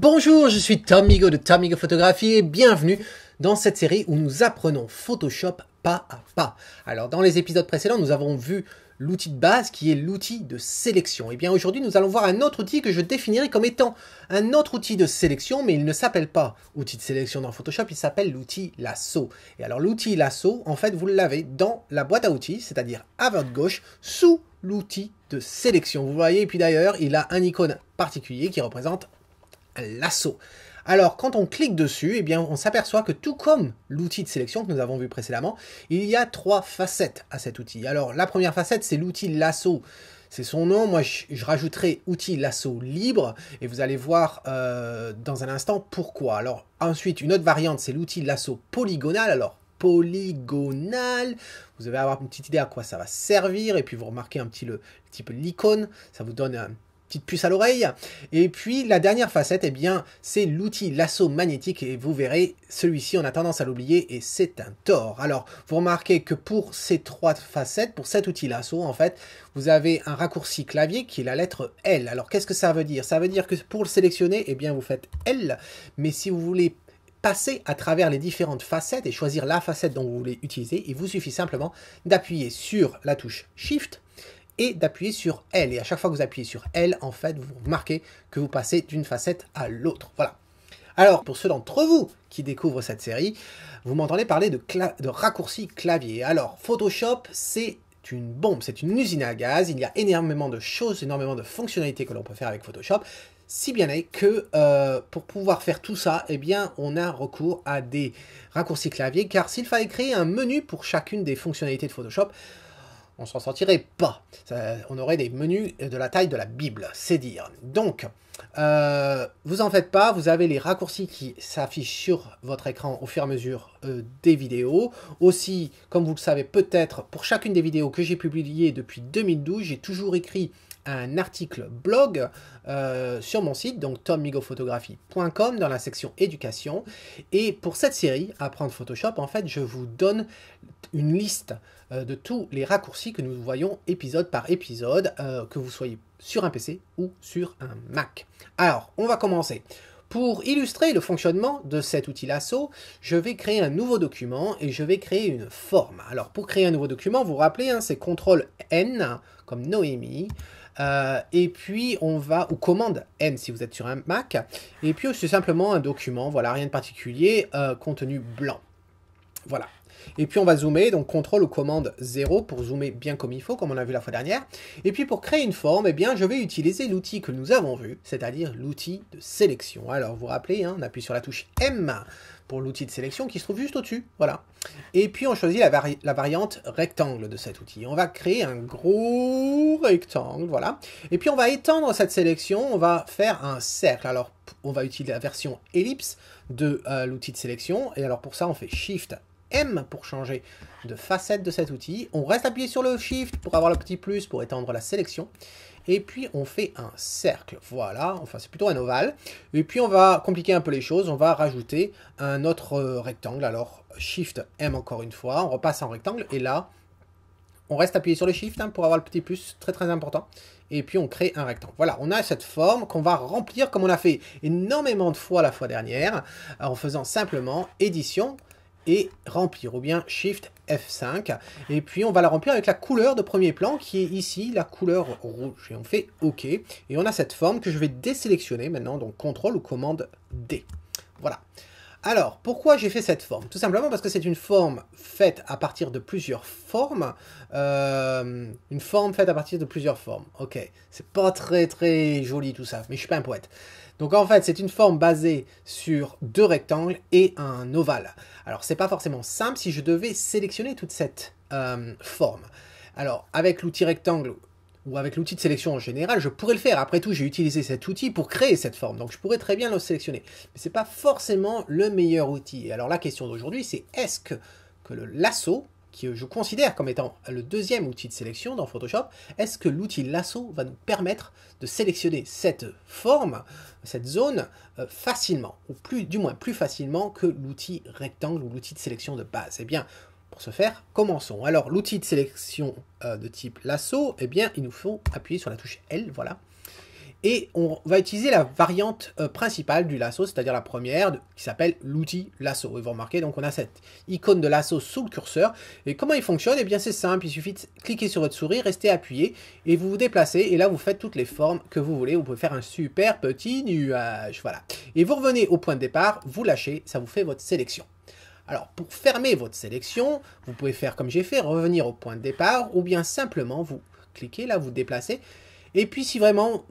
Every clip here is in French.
Bonjour, je suis Tom Migo de Tom Migo Photographie et bienvenue dans cette série où nous apprenons Photoshop pas à pas. Alors dans les épisodes précédents, nous avons vu l'outil de base qui est l'outil de sélection. Et bien aujourd'hui, nous allons voir un autre outil que je définirai comme étant un autre outil de sélection, mais il ne s'appelle pas outil de sélection dans Photoshop, il s'appelle l'outil lasso. Et alors l'outil lasso, en fait, vous l'avez dans la boîte à outils, c'est-à-dire à votre gauche, sous l'outil de sélection. Vous voyez, et puis d'ailleurs, il a un icône particulier qui représente un lasso. Alors, quand on clique dessus, eh bien, on s'aperçoit que tout comme l'outil de sélection que nous avons vu précédemment, il y a trois facettes à cet outil. Alors, la première facette, c'est l'outil lasso. C'est son nom. Moi, je rajouterai outil lasso libre et vous allez voir dans un instant pourquoi. Alors, ensuite, une autre variante, c'est l'outil lasso polygonal. Alors, polygonal, vous allez avoir une petite idée à quoi ça va servir et puis vous remarquez un petit peu l'icône, ça vous donne un petite puce à l'oreille. Et puis la dernière facette, eh bien, c'est l'outil lasso magnétique et vous verrez, celui-ci, on a tendance à l'oublier et c'est un tort. Alors, vous remarquez que pour ces trois facettes, pour cet outil lasso, en fait, vous avez un raccourci clavier qui est la lettre L. Alors, qu'est-ce que ça veut dire? Ça veut dire que pour le sélectionner, eh bien, vous faites L, mais si vous voulez passer à travers les différentes facettes et choisir la facette dont vous voulez utiliser, il vous suffit simplement d'appuyer sur la touche Shift et d'appuyer sur L. Et à chaque fois que vous appuyez sur L, en fait, vous remarquez que vous passez d'une facette à l'autre. Voilà. Alors, pour ceux d'entre vous qui découvrent cette série, vous m'entendez parler de raccourci clavier. Alors, Photoshop, c'est une bombe, c'est une usine à gaz. Il y a énormément de choses, énormément de fonctionnalités que l'on peut faire avec Photoshop. Si bien est que pour pouvoir faire tout ça, eh bien, on a recours à des raccourcis clavier, car s'il fallait créer un menu pour chacune des fonctionnalités de Photoshop, on s'en sortirait pas. On aurait des menus de la taille de la Bible, c'est dire. Donc, vous en faites pas, vous avez les raccourcis qui s'affichent sur votre écran au fur et à mesure des vidéos. Aussi, comme vous le savez peut-être, pour chacune des vidéos que j'ai publiées depuis 2012, j'ai toujours écrit un article blog sur mon site, donc tommigophotographie.com, dans la section éducation. Et pour cette série, Apprendre Photoshop, en fait, je vous donne une liste de tous les raccourcis que nous voyons épisode par épisode, que vous soyez sur un PC ou sur un Mac. Alors, on va commencer. Pour illustrer le fonctionnement de cet outil lasso, je vais créer un nouveau document et je vais créer une forme. Alors, pour créer un nouveau document, vous vous rappelez, hein, c'est CTRL-N, comme Noémie, et puis on va, ou commande N si vous êtes sur un Mac, et puis c'est simplement un document, voilà, rien de particulier, contenu blanc. Voilà. Et puis on va zoomer, donc CTRL ou commande 0 pour zoomer bien comme il faut, comme on a vu la fois dernière. Et puis pour créer une forme, eh bien, je vais utiliser l'outil que nous avons vu, c'est-à-dire l'outil de sélection. Alors vous vous rappelez, hein, on appuie sur la touche M pour l'outil de sélection qui se trouve juste au-dessus, voilà. Et puis on choisit la variante rectangle de cet outil. On va créer un gros rectangle, voilà. Et puis on va étendre cette sélection, on va faire un cercle. Alors on va utiliser la version ellipse de l'outil de sélection. Et alors pour ça on fait Shift M pour changer de facette de cet outil. On reste appuyé sur le Shift pour avoir le petit plus pour étendre la sélection. Et puis on fait un cercle, voilà, enfin c'est plutôt un ovale. Et puis on va compliquer un peu les choses, on va rajouter un autre rectangle. Alors Shift M encore une fois, on repasse en rectangle et là, on reste appuyé sur le Shift hein, pour avoir le petit plus, très très important. Et puis on crée un rectangle. Voilà, on a cette forme qu'on va remplir comme on a fait énormément de fois la fois dernière, en faisant simplement édition et remplir, ou bien Shift F5, et puis on va la remplir avec la couleur de premier plan qui est ici la couleur rouge, et on fait OK, et on a cette forme que je vais désélectionner maintenant, donc CTRL ou commande D. Voilà. Alors, pourquoi j'ai fait cette forme? Tout simplement parce que c'est une forme faite à partir de plusieurs formes. Une forme faite à partir de plusieurs formes. Ok, c'est pas très très joli tout ça, mais je suis pas un poète. Donc en fait, c'est une forme basée sur deux rectangles et un ovale. Alors, c'est pas forcément simple si je devais sélectionner toute cette forme. Alors, avec l'outil rectangle, ou avec l'outil de sélection en général, je pourrais le faire. Après tout, j'ai utilisé cet outil pour créer cette forme, donc je pourrais très bien le sélectionner. Mais ce n'est pas forcément le meilleur outil. Et alors la question d'aujourd'hui, c'est est-ce que le lasso, que je considère comme étant le deuxième outil de sélection dans Photoshop, est-ce que l'outil lasso va nous permettre de sélectionner cette forme, cette zone, facilement, ou du moins plus facilement que l'outil rectangle ou l'outil de sélection de base? Eh bien, pour ce faire, commençons. Alors, l'outil de sélection de type lasso, eh bien, il nous faut appuyer sur la touche L, voilà. Et on va utiliser la variante principale du lasso, c'est-à-dire la première, qui s'appelle l'outil lasso. Et vous remarquez, donc on a cette icône de lasso sous le curseur. Et comment il fonctionne? Eh bien c'est simple, il suffit de cliquer sur votre souris, rester appuyé, et vous vous déplacez, et là vous faites toutes les formes que vous voulez. Vous pouvez faire un super petit nuage, voilà. Et vous revenez au point de départ, vous lâchez, ça vous fait votre sélection. Alors, pour fermer votre sélection, vous pouvez faire comme j'ai fait, revenir au point de départ, ou bien simplement vous cliquez là, vous déplacez, et puis si vraiment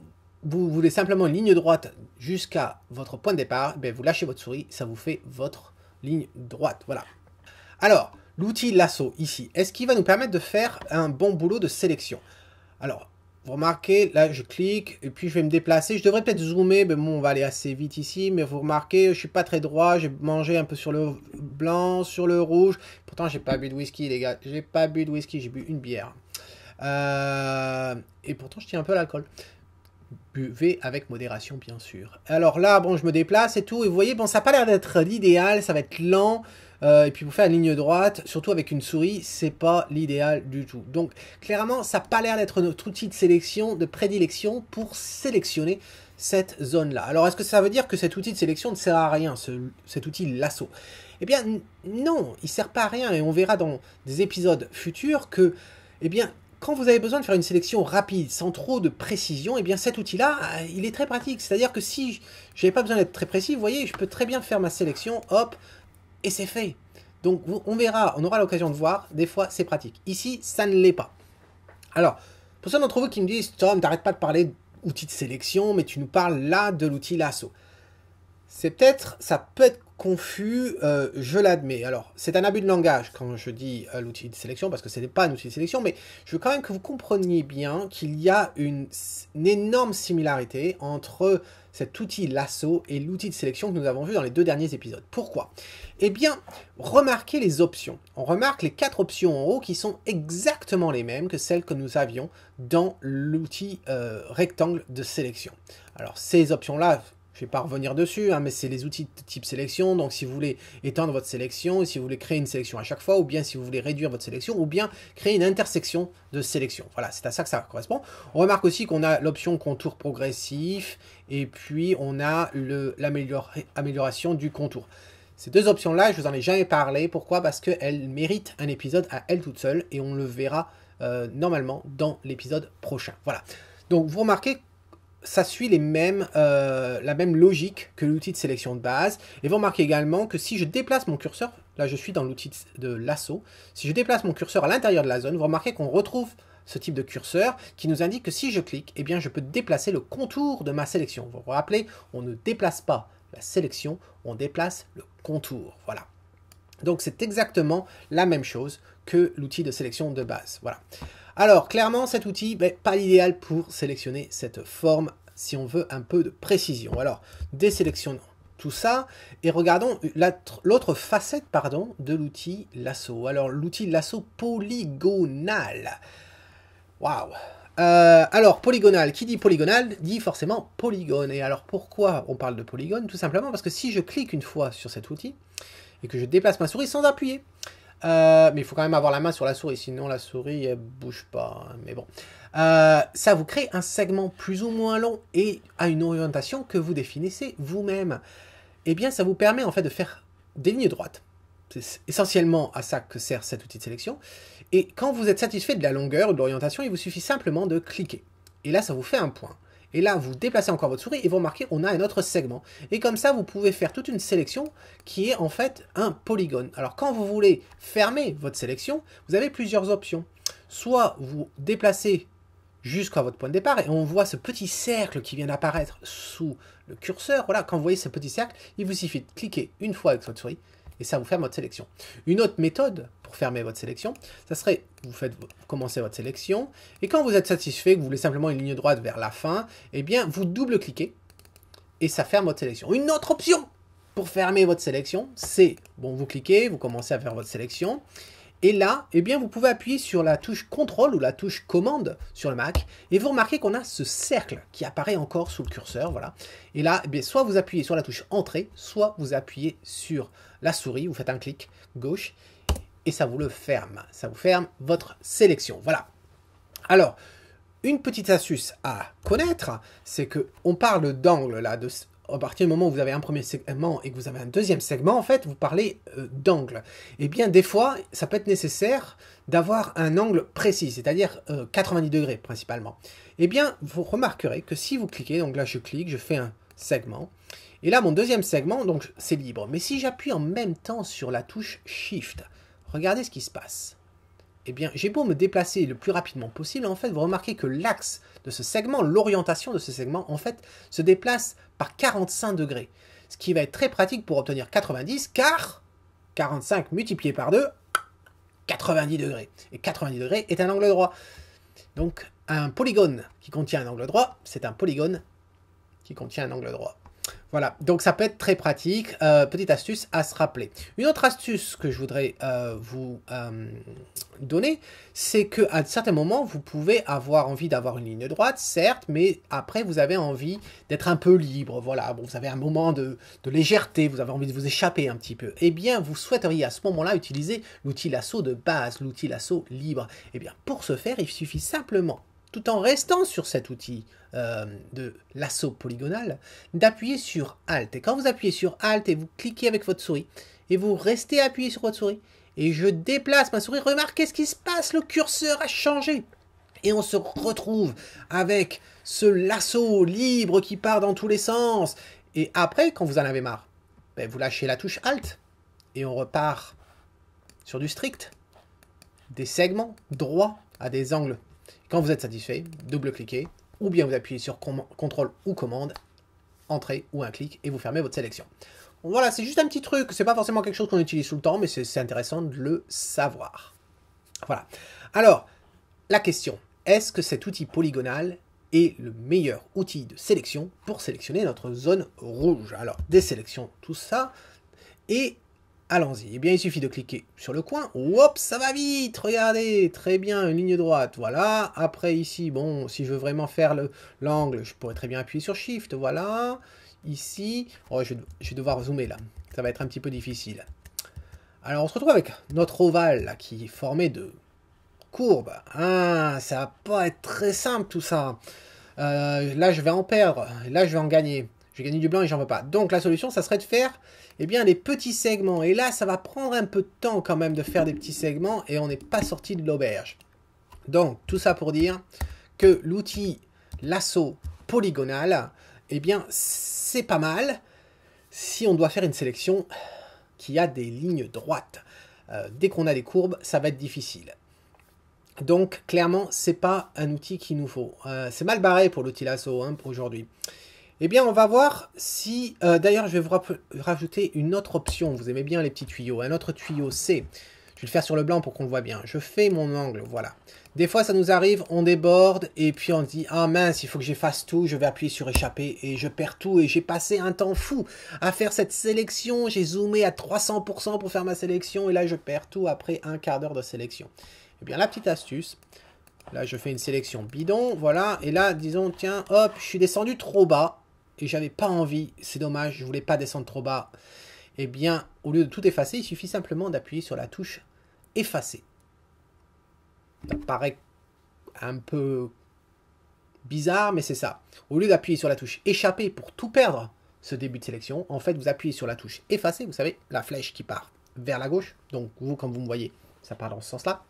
vous voulez simplement une ligne droite jusqu'à votre point de départ, ben vous lâchez votre souris, ça vous fait votre ligne droite, voilà. Alors, l'outil lasso ici, est-ce qu'il va nous permettre de faire un bon boulot de sélection? Alors, vous remarquez, là je clique, et puis je vais me déplacer, je devrais peut-être zoomer, mais bon on va aller assez vite ici, mais vous remarquez, je suis pas très droit, j'ai mangé un peu sur le blanc, sur le rouge, pourtant j'ai pas bu de whisky les gars, j'ai pas bu de whisky, j'ai bu une bière. Et pourtant je tiens un peu à l'alcool. Buvez avec modération bien sûr. Alors là, bon, je me déplace et tout, et vous voyez, bon, ça n'a pas l'air d'être l'idéal, ça va être lent, et puis pour faire une ligne droite, surtout avec une souris, c'est pas l'idéal du tout. Donc, clairement, ça n'a pas l'air d'être notre outil de sélection, de prédilection pour sélectionner cette zone-là. Alors, est-ce que ça veut dire que cet outil de sélection ne sert à rien, cet outil lasso? Eh bien, non, il ne sert pas à rien, et on verra dans des épisodes futurs que, eh bien, quand vous avez besoin de faire une sélection rapide, sans trop de précision, eh bien cet outil-là, il est très pratique. C'est-à-dire que si je n'avais pas besoin d'être très précis, vous voyez, je peux très bien faire ma sélection, hop, et c'est fait. Donc on verra, on aura l'occasion de voir, des fois c'est pratique. Ici, ça ne l'est pas. Alors, pour ceux d'entre vous qui me disent, Tom, t'arrêtes pas de parler d'outils de sélection, mais tu nous parles là de l'outil lasso. C'est peut-être, ça peut être confus, je l'admets. Alors, c'est un abus de langage quand je dis l'outil de sélection, parce que ce n'est pas un outil de sélection, mais je veux quand même que vous compreniez bien qu'il y a une énorme similarité entre cet outil lasso et l'outil de sélection que nous avons vu dans les 2 derniers épisodes. Pourquoi? Eh bien, remarquez les options. On remarque les 4 options en haut qui sont exactement les mêmes que celles que nous avions dans l'outil rectangle de sélection. Alors, ces options-là, je ne vais pas revenir dessus, hein, mais c'est les outils de type sélection. Donc, si vous voulez étendre votre sélection, si vous voulez créer une sélection à chaque fois, ou bien si vous voulez réduire votre sélection, ou bien créer une intersection de sélection. Voilà, c'est à ça que ça correspond. On remarque aussi qu'on a l'option contour progressif, et puis on a l'amélioration du contour. Ces 2 options-là, je vous en ai jamais parlé. Pourquoi? Parce qu'elles méritent un épisode à elles toutes seules, et on le verra normalement dans l'épisode prochain. Voilà. Donc, vous remarquez ça suit la même logique que l'outil de sélection de base. Et vous remarquez également que si je déplace mon curseur, là je suis dans l'outil de lasso, si je déplace mon curseur à l'intérieur de la zone, vous remarquez qu'on retrouve ce type de curseur qui nous indique que si je clique, eh bien je peux déplacer le contour de ma sélection. Vous vous rappelez, on ne déplace pas la sélection, on déplace le contour. Voilà. Donc c'est exactement la même chose que l'outil de sélection de base. Voilà. Alors, clairement, cet outil, pas l'idéal pour sélectionner cette forme si on veut un peu de précision. Alors, désélectionnons tout ça et regardons l'autre facette de l'outil lasso. Alors, l'outil lasso polygonal. Waouh! Alors, polygonal, qui dit polygonal dit forcément polygone. Et alors, pourquoi on parle de polygone? Tout simplement parce que si je clique une fois sur cet outil et que je déplace ma souris sans appuyer, mais il faut quand même avoir la main sur la souris, sinon la souris elle bouge pas, hein, mais bon. Ça vous crée un segment plus ou moins long et à une orientation que vous définissez vous-même. Eh bien, ça vous permet en fait de faire des lignes droites. C'est essentiellement à ça que sert cet outil de sélection. Et quand vous êtes satisfait de la longueur ou de l'orientation, il vous suffit simplement de cliquer. Et là, ça vous fait un point. Et là, vous déplacez encore votre souris et vous remarquez on a un autre segment. Et comme ça, vous pouvez faire toute une sélection qui est en fait un polygone. Alors, quand vous voulez fermer votre sélection, vous avez plusieurs options. Soit vous déplacez jusqu'à votre point de départ et on voit ce petit cercle qui vient d'apparaître sous le curseur. Voilà, quand vous voyez ce petit cercle, il vous suffit de cliquer une fois avec votre souris et ça vous ferme votre sélection. Une autre méthode pour fermer votre sélection, ça serait, vous commencez votre sélection, et quand vous êtes satisfait, que vous voulez simplement une ligne droite vers la fin, eh bien, vous double-cliquez, et ça ferme votre sélection. Une autre option pour fermer votre sélection, c'est, bon, vous cliquez, vous commencez à faire votre sélection, et là, eh bien, vous pouvez appuyer sur la touche CTRL ou la touche commande sur le Mac, et vous remarquez qu'on a ce cercle qui apparaît encore sous le curseur, voilà. Et là, eh bien, soit vous appuyez sur la touche Entrée, soit vous appuyez sur la souris, vous faites un clic gauche, et ça vous le ferme. Ça vous ferme votre sélection, voilà. Alors, Une petite astuce à connaître, c'est que on parle d'angle là, à partir du moment où vous avez un premier segment et que vous avez un deuxième segment, en fait, vous parlez d'angle. Et bien, des fois, ça peut être nécessaire d'avoir un angle précis, c'est-à-dire 90 degrés principalement. Eh bien, vous remarquerez que si vous cliquez, donc là je clique, je fais un segment, et là mon deuxième segment, donc c'est libre. Mais si j'appuie en même temps sur la touche Shift, regardez ce qui se passe. Eh bien, j'ai beau me déplacer le plus rapidement possible, en fait, vous remarquez que l'axe de ce segment, l'orientation de ce segment, en fait, se déplace par 45 degrés. Ce qui va être très pratique pour obtenir 90, car 45 multiplié par 2, 90 degrés. Et 90 degrés est un angle droit. Donc, un polygone qui contient un angle droit, c'est un polygone qui contient un angle droit. Voilà, donc ça peut être très pratique. Petite astuce à se rappeler. Une autre astuce que je voudrais vous donner, c'est qu'à certains moments, vous pouvez avoir envie d'avoir une ligne droite, certes, mais après, vous avez envie d'être un peu libre. Voilà, bon, vous avez un moment de légèreté, vous avez envie de vous échapper un petit peu. Eh bien, vous souhaiteriez à ce moment-là utiliser l'outil lasso de base, l'outil lasso libre. Eh bien, pour ce faire, il suffit simplement, tout en restant sur cet outil de lasso polygonal, d'appuyer sur Alt. Et quand vous appuyez sur Alt et vous cliquez avec votre souris, et vous restez appuyé sur votre souris, et je déplace ma souris, remarquez ce qui se passe, le curseur a changé. Et on se retrouve avec ce lasso libre qui part dans tous les sens. Et après, quand vous en avez marre, ben vous lâchez la touche Alt, et on repart sur du strict, des segments droits à des angles. Quand vous êtes satisfait, double-cliquez, ou bien vous appuyez sur CTRL ou commande, entrée ou un clic, et vous fermez votre sélection. Voilà, c'est juste un petit truc, c'est pas forcément quelque chose qu'on utilise tout le temps, mais c'est intéressant de le savoir. Voilà. Alors, la question, est-ce que cet outil polygonal est le meilleur outil de sélection pour sélectionner notre zone rouge? Alors, désélectionnons tout ça, et allons-y. Eh bien, il suffit de cliquer sur le coin. Hop, ça va vite. Regardez, très bien, une ligne droite. Voilà. Après, ici, bon, si je veux vraiment faire l'angle, je pourrais très bien appuyer sur Shift. Voilà. Ici, oh, je vais devoir zoomer là. Ça va être un petit peu difficile. Alors, on se retrouve avec notre ovale là, qui est formé de courbes. Ah, ça va pas être très simple tout ça. Là, je vais en perdre. Là, je vais en gagner. Je vais gagner du blanc et j'en veux pas. Donc, la solution, ça serait de faire eh bien, des petits segments. Et là, ça va prendre un peu de temps quand même de faire des petits segments et on n'est pas sorti de l'auberge. Donc, tout ça pour dire que l'outil lasso polygonal, eh bien, c'est pas mal si on doit faire une sélection qui a des lignes droites. Dès qu'on a des courbes, ça va être difficile. Donc, clairement, c'est pas un outil qu'il nous faut. C'est mal barré pour l'outil lasso pour aujourd'hui. Eh bien, on va voir si... D'ailleurs, je vais vous rajouter une autre option. Vous aimez bien les petits tuyaux. Un autre tuyau, c'est... Je vais le faire sur le blanc pour qu'on le voit bien. Je fais mon angle, voilà. Des fois, ça nous arrive, on déborde, et puis on se dit, ah mince, il faut que j'efface tout, je vais appuyer sur échapper, et je perds tout, et j'ai passé un temps fou à faire cette sélection. J'ai zoomé à 300% pour faire ma sélection, et là, je perds tout après un quart d'heure de sélection. Eh bien, la petite astuce... Là, je fais une sélection bidon, voilà. Et là, disons, tiens, hop, je suis descendu trop bas. Et j'avais pas envie, c'est dommage, je voulais pas descendre trop bas. Eh bien, au lieu de tout effacer, il suffit simplement d'appuyer sur la touche effacer. Ça paraît un peu bizarre, mais c'est ça. Au lieu d'appuyer sur la touche échapper pour tout perdre, ce début de sélection, en fait, vous appuyez sur la touche effacer, vous savez, la flèche qui part vers la gauche. Donc, vous, comme vous me voyez, ça part dans ce sens-là.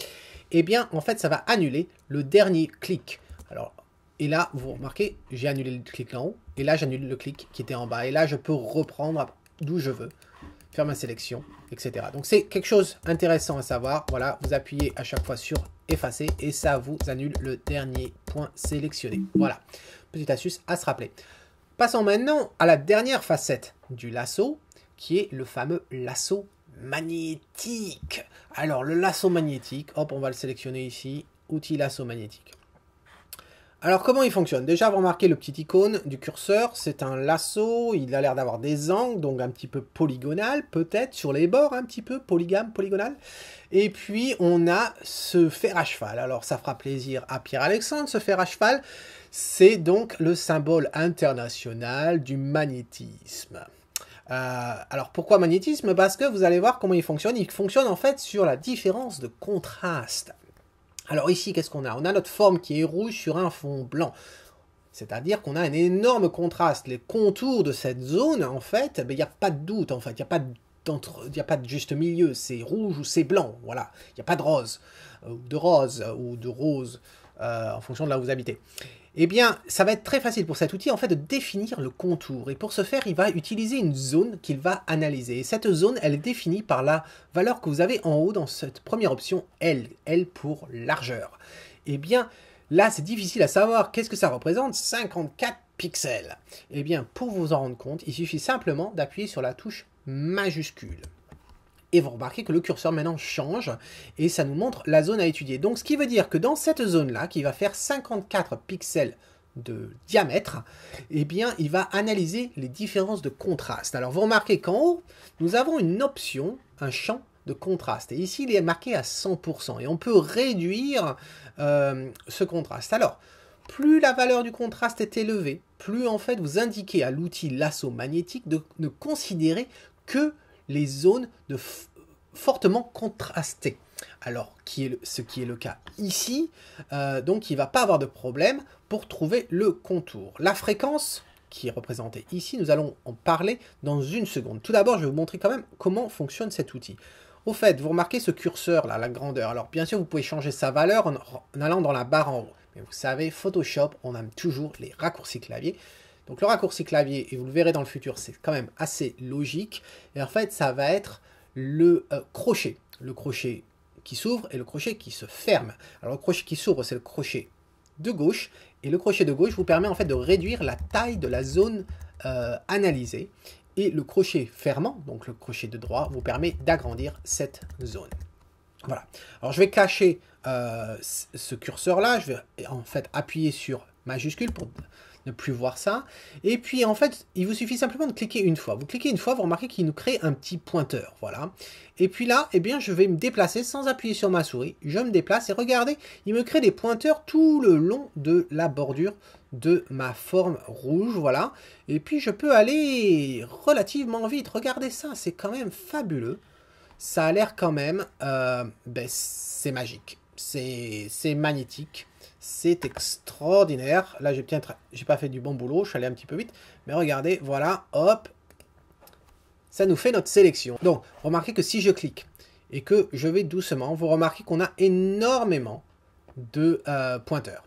Eh bien, en fait, ça va annuler le dernier clic. Alors, et là, vous remarquez, j'ai annulé le clic en haut, et là, j'annule le clic qui était en bas. Et là, je peux reprendre d'où je veux, faire ma sélection, etc. Donc, c'est quelque chose d'intéressant à savoir. Voilà, vous appuyez à chaque fois sur effacer, et ça vous annule le dernier point sélectionné. Voilà, petite astuce à se rappeler. Passons maintenant à la dernière facette du lasso, qui est le fameux lasso magnétique. Alors, le lasso magnétique, hop, on va le sélectionner ici, outil lasso magnétique. Alors, comment il fonctionne? Déjà, vous remarquez le petit icône du curseur, c'est un lasso, il a l'air d'avoir des angles, donc un petit peu polygonal, peut-être, sur les bords, un petit peu polygonal. Et puis, on a ce fer à cheval. Alors, ça fera plaisir à Pierre-Alexandre, ce fer à cheval, c'est donc le symbole international du magnétisme. Alors pourquoi magnétisme? Parce que vous allez voir comment il fonctionne. Il fonctionne en fait sur la différence de contraste. Alors ici, qu'est-ce qu'on a? On a notre forme qui est rouge sur un fond blanc. C'est-à-dire qu'on a un énorme contraste. Les contours de cette zone, en fait, il n'y a pas de doute, en fait. Il n'y a pas de juste milieu. C'est rouge ou c'est blanc, voilà. Il n'y a pas de rose, ou de rose, en fonction de là où vous habitez. Eh bien, ça va être très facile pour cet outil, en fait, de définir le contour. Et pour ce faire, il va utiliser une zone qu'il va analyser. Et cette zone, elle est définie par la valeur que vous avez en haut dans cette première option, L. L pour largeur. Eh bien, là, c'est difficile à savoir. Qu'est-ce que ça représente? 54 pixels. Eh bien, pour vous en rendre compte, il suffit simplement d'appuyer sur la touche majuscule. Et vous remarquez que le curseur maintenant change et ça nous montre la zone à étudier. Donc, ce qui veut dire que dans cette zone-là, qui va faire 54 pixels de diamètre, eh bien, il va analyser les différences de contraste. Alors, vous remarquez qu'en haut, nous avons une option, un champ de contraste. Et ici, il est marqué à 100%. Et on peut réduire ce contraste. Alors, plus la valeur du contraste est élevée, plus en fait vous indiquez à l'outil lasso magnétique de ne considérer que les zones fortement contrastées. Alors, ce qui est le cas ici, donc il ne va pas avoir de problème pour trouver le contour. La fréquence qui est représentée ici, nous allons en parler dans une seconde. Tout d'abord, je vais vous montrer quand même comment fonctionne cet outil. Au fait, vous remarquez ce curseur là, la grandeur. Alors bien sûr, vous pouvez changer sa valeur en allant dans la barre en haut. Mais vous savez, Photoshop, on aime toujours les raccourcis clavier. Donc le raccourci clavier, et vous le verrez dans le futur, c'est quand même assez logique. Et en fait, ça va être le crochet. Le crochet qui s'ouvre et le crochet qui se ferme. Alors le crochet qui s'ouvre, c'est le crochet de gauche. Et le crochet de gauche vous permet en fait de réduire la taille de la zone analysée. Et le crochet fermant, donc le crochet de droit, vous permet d'agrandir cette zone. Voilà. Alors je vais cacher ce curseur-là. Je vais en fait appuyer sur majuscule pour ne plus voir ça. Et puis en fait, il vous suffit simplement de cliquer une fois. Vous cliquez une fois, vous remarquez qu'il nous crée un petit pointeur. Voilà. Et puis là, eh bien, je vais me déplacer sans appuyer sur ma souris. Je me déplace et regardez, il me crée des pointeurs tout le long de la bordure de ma forme rouge. Voilà. Et puis je peux aller relativement vite. Regardez ça, c'est quand même fabuleux. Ça a l'air quand même, c'est magique. C'est magnétique. C'est extraordinaire. Là, j'ai pas fait du bon boulot, je suis allé un petit peu vite. Mais regardez, voilà, hop. Ça nous fait notre sélection. Donc, remarquez que si je clique et que je vais doucement, vous remarquez qu'on a énormément de pointeurs.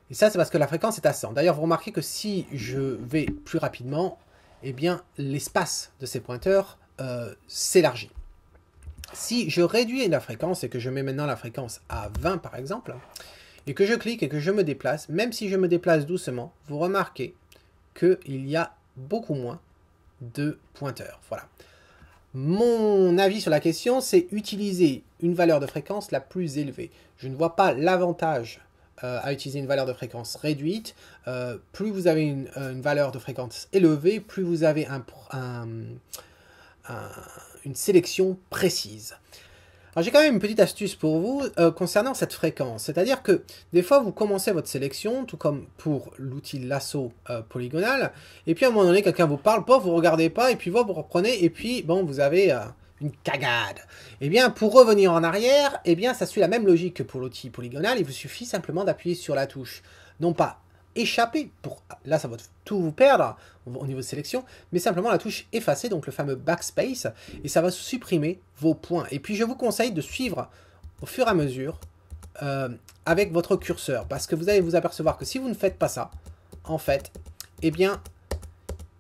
Et ça, c'est parce que la fréquence est à 100. D'ailleurs, vous remarquez que si je vais plus rapidement, eh bien, l'espace de ces pointeurs s'élargit. Si je réduis la fréquence et que je mets maintenant la fréquence à 20 par exemple, et que je clique et que je me déplace, même si je me déplace doucement, vous remarquez qu'il y a beaucoup moins de pointeurs. Voilà. Mon avis sur la question, c'est utiliser une valeur de fréquence la plus élevée. Je ne vois pas l'avantage à utiliser une valeur de fréquence réduite. Plus vous avez une valeur de fréquence élevée, plus vous avez une sélection précise. Alors j'ai quand même une petite astuce pour vous concernant cette fréquence. C'est-à-dire que des fois vous commencez votre sélection, tout comme pour l'outil lasso polygonal, et puis à un moment donné quelqu'un vous parle, pas, vous regardez pas, et puis vous reprenez, et puis bon vous avez une cagade. Et bien pour revenir en arrière, et bien ça suit la même logique que pour l'outil polygonal, il vous suffit simplement d'appuyer sur la touche, non pas échapper, là ça va tout vous perdre au niveau de sélection, mais simplement la touche effacer, donc le fameux backspace, et ça va supprimer vos points. Et puis je vous conseille de suivre au fur et à mesure avec votre curseur, parce que vous allez vous apercevoir que si vous ne faites pas ça, en fait, eh bien,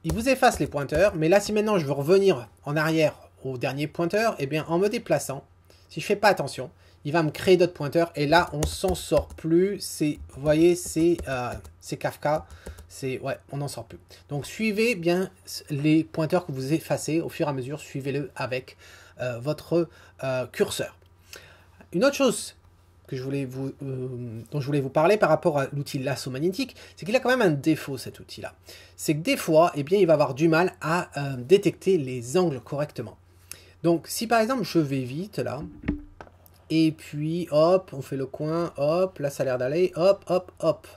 il vous efface les pointeurs, mais là si maintenant je veux revenir en arrière au dernier pointeur, eh bien en me déplaçant, si je fais pas attention, il va me créer d'autres pointeurs et là on s'en sort plus. Vous voyez, c'est Kafka, ouais, on n'en sort plus. Donc suivez bien les pointeurs que vous effacez au fur et à mesure, suivez-le avec votre curseur. Une autre chose que dont je voulais vous parler par rapport à l'outil lasso magnétique, c'est qu'il a quand même un défaut cet outil-là. C'est que des fois, eh bien, il va avoir du mal à détecter les angles correctement. Donc si par exemple je vais vite là, et puis, hop, on fait le coin, hop, là ça a l'air d'aller, hop, hop, hop.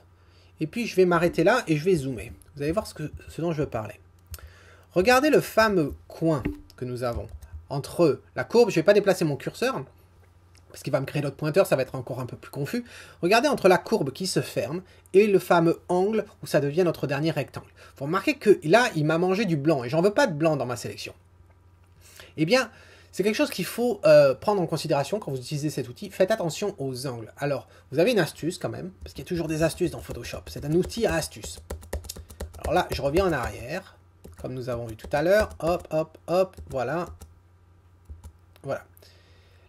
Et puis je vais m'arrêter là et je vais zoomer. Vous allez voir ce dont je veux parler. Regardez le fameux coin que nous avons entre la courbe, je ne vais pas déplacer mon curseur, parce qu'il va me créer d'autres pointeurs, ça va être encore un peu plus confus. Regardez entre la courbe qui se ferme et le fameux angle où ça devient notre dernier rectangle. Vous remarquez que là, il m'a mangé du blanc et j'en veux pas de blanc dans ma sélection. Eh bien, c'est quelque chose qu'il faut prendre en considération quand vous utilisez cet outil. Faites attention aux angles. Alors, vous avez une astuce quand même, parce qu'il y a toujours des astuces dans Photoshop. C'est un outil à astuce. Alors là, je reviens en arrière, comme nous avons vu tout à l'heure. Hop, hop, hop, voilà. Voilà.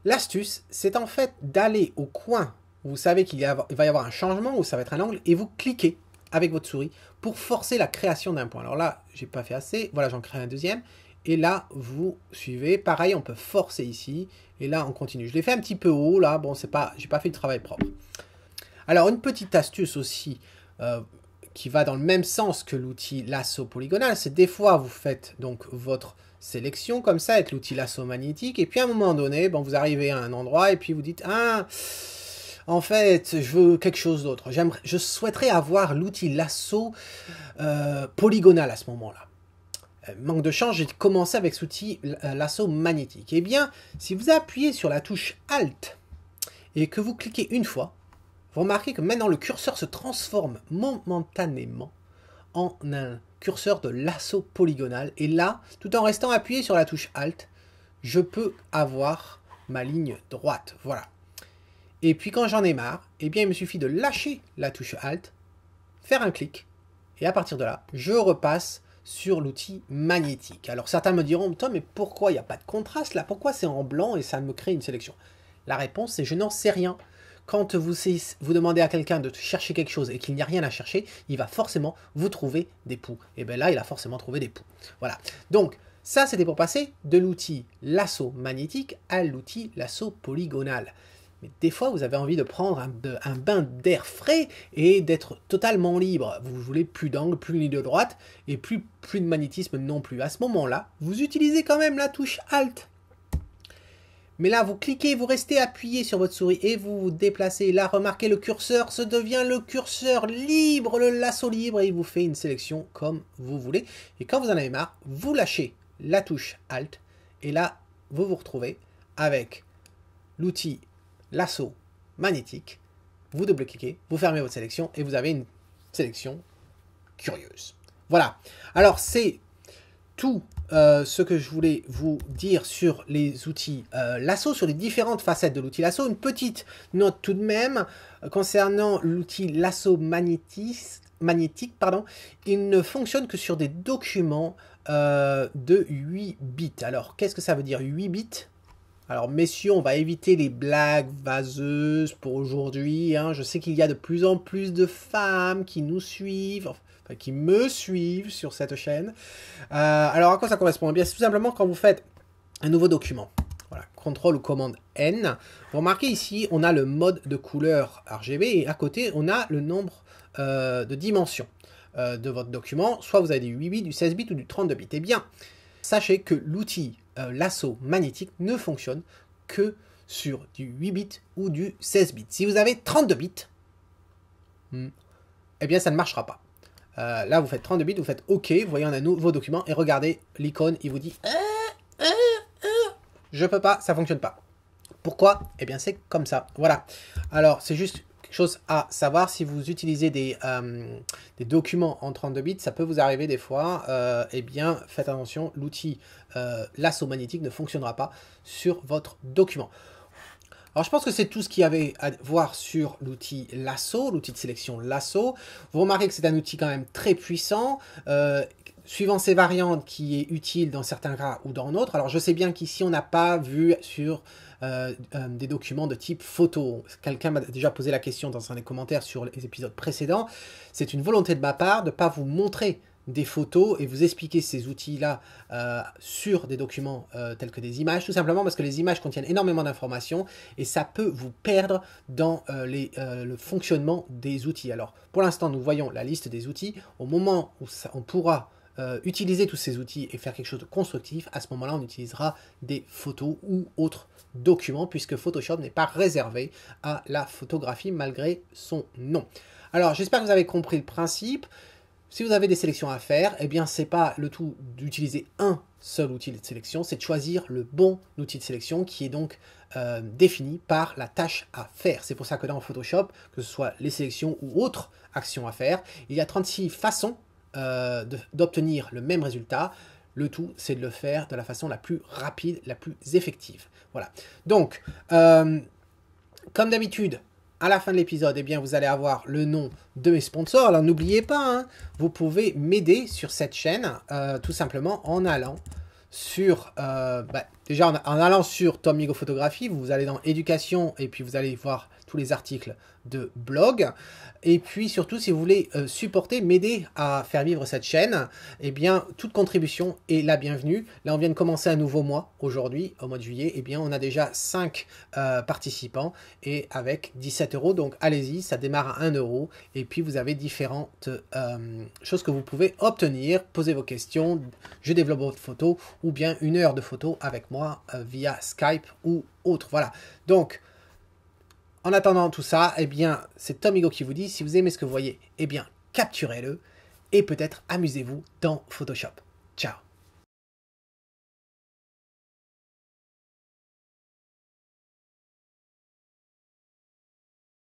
L'astuce, c'est en fait d'aller au coin où vous savez qu'il va y avoir un changement, où ça va être un angle, et vous cliquez avec votre souris pour forcer la création d'un point. Alors là, j'ai pas fait assez, voilà, j'en crée un deuxième, et là, vous suivez. Pareil, on peut forcer ici, et là, on continue. Je l'ai fait un petit peu haut, là, bon, c'est pas, j'ai pas fait le travail propre. Alors, une petite astuce aussi, qui va dans le même sens que l'outil lasso polygonal, c'est des fois, vous faites donc votre sélection comme ça avec l'outil lasso magnétique et puis à un moment donné, bon, vous arrivez à un endroit et puis vous dites « Ah, en fait, je veux quelque chose d'autre. Je souhaiterais avoir l'outil lasso polygonal à ce moment-là. » Manque de chance, j'ai commencé avec cet outil lasso magnétique. Eh bien, si vous appuyez sur la touche Alt et que vous cliquez une fois, vous remarquez que maintenant le curseur se transforme momentanément en un curseur de lasso polygonal. Et là, tout en restant appuyé sur la touche Alt, je peux avoir ma ligne droite. Voilà. Et puis quand j'en ai marre, eh bien il me suffit de lâcher la touche Alt, faire un clic, et à partir de là, je repasse sur l'outil magnétique. Alors certains me diront, Tom, mais pourquoi il n'y a pas de contraste là? Pourquoi c'est en blanc et ça me crée une sélection? La réponse, c'est je n'en sais rien. Quand vous demandez à quelqu'un de chercher quelque chose et qu'il n'y a rien à chercher, il va forcément vous trouver des poux. Et bien là, il a forcément trouvé des poux. Voilà. Donc, ça, c'était pour passer de l'outil lasso magnétique à l'outil lasso polygonal. Mais des fois, vous avez envie de prendre un bain d'air frais et d'être totalement libre. Vous voulez plus d'angle, plus de ligne de droite et plus de magnétisme non plus. À ce moment-là, vous utilisez quand même la touche Alt. Mais là, vous cliquez, vous restez appuyé sur votre souris et vous vous déplacez. Là, remarquez, le curseur, ça devient le curseur libre, le lasso libre, et il vous fait une sélection comme vous voulez. Et quand vous en avez marre, vous lâchez la touche Alt, et là, vous vous retrouvez avec l'outil lasso magnétique. Vous double-cliquez, vous fermez votre sélection, et vous avez une sélection curieuse. Voilà. Alors, c'est tout ce que je voulais vous dire sur les outils lasso, sur les différentes facettes de l'outil lasso. Une petite note tout de même concernant l'outil lasso magnétique, pardon. Il ne fonctionne que sur des documents de 8 bits. Alors, qu'est-ce que ça veut dire 8 bits? Alors, messieurs, on va éviter les blagues vaseuses pour aujourd'hui. Hein. Je sais qu'il y a de plus en plus de femmes qui nous suivent, enfin, qui me suivent sur cette chaîne. Alors, à quoi ça correspond? Eh bien, c'est tout simplement quand vous faites un nouveau document. Voilà, CTRL ou commande N. Vous remarquez ici, on a le mode de couleur RGB et à côté, on a le nombre de dimensions de votre document. Soit vous avez du 8 bits, du 16 bits ou du 32 bits. Eh bien, sachez que l'outil lasso magnétique ne fonctionne que sur du 8 bits ou du 16 bits. Si vous avez 32 bits, eh bien ça ne marchera pas. Là vous faites 32 bits, vous faites OK, vous voyez on a un nouveau document et regardez l'icône, il vous dit je peux pas, ça fonctionne pas. Pourquoi? Eh bien c'est comme ça, voilà. Alors c'est juste quelque chose à savoir, si vous utilisez des documents en 32 bits, ça peut vous arriver des fois, eh bien faites attention, l'outil lasso magnétique ne fonctionnera pas sur votre document. Alors je pense que c'est tout ce qu'il y avait à voir sur l'outil lasso, l'outil de sélection lasso. Vous remarquez que c'est un outil quand même très puissant, suivant ses variantes qui est utile dans certains cas ou dans d'autres. Alors je sais bien qu'ici on n'a pas vu sur des documents de type photo. Quelqu'un m'a déjà posé la question dans un des commentaires sur les épisodes précédents. C'est une volonté de ma part de ne pas vous montrer des photos et vous expliquer ces outils-là sur des documents tels que des images, tout simplement parce que les images contiennent énormément d'informations et ça peut vous perdre dans le fonctionnement des outils. Alors, pour l'instant, nous voyons la liste des outils. Au moment où on pourra utiliser tous ces outils et faire quelque chose de constructif, à ce moment-là, on utilisera des photos ou autres documents, puisque Photoshop n'est pas réservé à la photographie malgré son nom. Alors, j'espère que vous avez compris le principe. Si vous avez des sélections à faire, eh bien, c'est pas le tout d'utiliser un seul outil de sélection, c'est de choisir le bon outil de sélection qui est donc défini par la tâche à faire. C'est pour ça que dans Photoshop, que ce soit les sélections ou autres actions à faire, il y a 36 façons d'obtenir le même résultat. Le tout, c'est de le faire de la façon la plus rapide, la plus effective. Voilà. Donc, comme d'habitude, à la fin de l'épisode, eh bien, vous allez avoir le nom de mes sponsors. Alors, n'oubliez pas, hein, vous pouvez m'aider sur cette chaîne, tout simplement en allant sur... déjà, en allant sur Tomigo Photographie, vous allez dans Éducation et puis vous allez voir tous les articles de blog. Et puis surtout, si vous voulez supporter, m'aider à faire vivre cette chaîne, eh bien, toute contribution est la bienvenue. Là, on vient de commencer un nouveau mois aujourd'hui, au mois de juillet. Eh bien, on a déjà 5 participants et avec 17 €. Donc, allez-y, ça démarre à 1 €. Et puis, vous avez différentes choses que vous pouvez obtenir. Posez vos questions, je développe votre photo ou bien 1 heure de photo avec moi via Skype ou autre. Voilà. Donc, en attendant tout ça, eh bien, c'est Tomigo qui vous dit, si vous aimez ce que vous voyez, eh bien, capturez-le et peut-être amusez-vous dans Photoshop. Ciao!